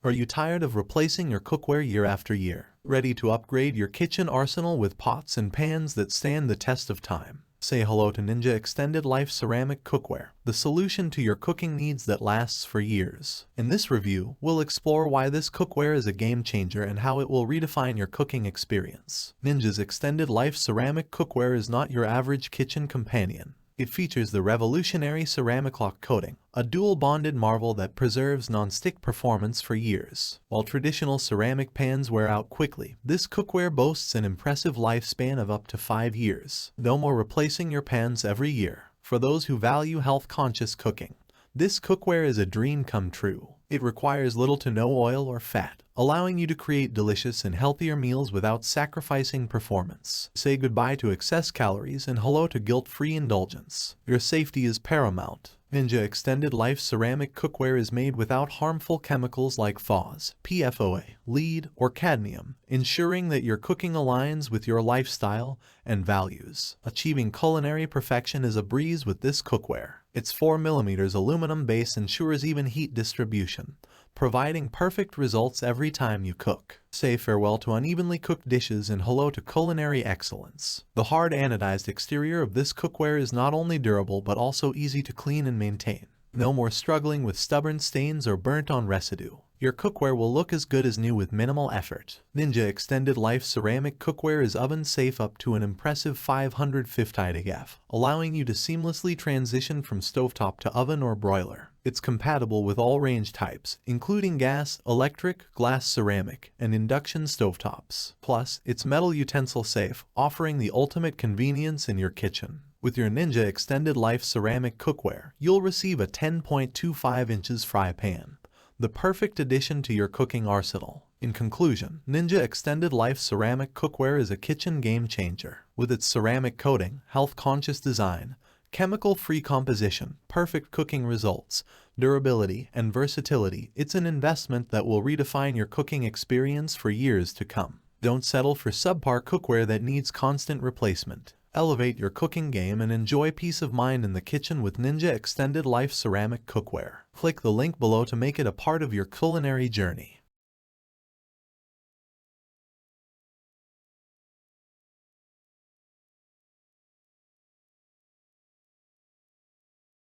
Are you tired of replacing your cookware year after year? Ready to upgrade your kitchen arsenal with pots and pans that stand the test of time? Say hello to Ninja Extended Life Ceramic Cookware, the solution to your cooking needs that lasts for years. In this review, we'll explore why this cookware is a game changer and how it will redefine your cooking experience. Ninja's Extended Life Ceramic Cookware is not your average kitchen companion. It features the revolutionary Ceramiclock coating, a dual-bonded marvel that preserves non-stick performance for years. While traditional ceramic pans wear out quickly, this cookware boasts an impressive lifespan of up to 5 years. No more replacing your pans every year. For those who value health-conscious cooking, this cookware is a dream come true. It requires little to no oil or fat, allowing you to create delicious and healthier meals without sacrificing performance. Say goodbye to excess calories and hello to guilt-free indulgence. Your safety is paramount. Ninja Extended Life Ceramic Cookware is made without harmful chemicals like PFAS, PFOA, lead, or cadmium, ensuring that your cooking aligns with your lifestyle and values. Achieving culinary perfection is a breeze with this cookware. Its 4mm aluminum base ensures even heat distribution, providing perfect results every time you cook. Say farewell to unevenly cooked dishes and hello to culinary excellence. The hard anodized exterior of this cookware is not only durable but also easy to clean and maintain. No more struggling with stubborn stains or burnt-on residue. Your cookware will look as good as new with minimal effort. Ninja Extended Life Ceramic Cookware is oven-safe up to an impressive 550 degrees, allowing you to seamlessly transition from stovetop to oven or broiler. It's compatible with all range types, including gas, electric, glass ceramic, and induction stovetops. Plus, it's metal utensil safe, offering the ultimate convenience in your kitchen. With your Ninja Extended Life Ceramic Cookware, you'll receive a 10.25 inches fry pan, the perfect addition to your cooking arsenal. In conclusion, Ninja Extended Life Ceramic Cookware is a kitchen game changer. With its ceramic coating, health-conscious design, chemical-free composition, perfect cooking results, durability, and versatility, it's an investment that will redefine your cooking experience for years to come. Don't settle for subpar cookware that needs constant replacement. Elevate your cooking game and enjoy peace of mind in the kitchen with Ninja Extended Life Ceramic Cookware. Click the link below to make it a part of your culinary journey.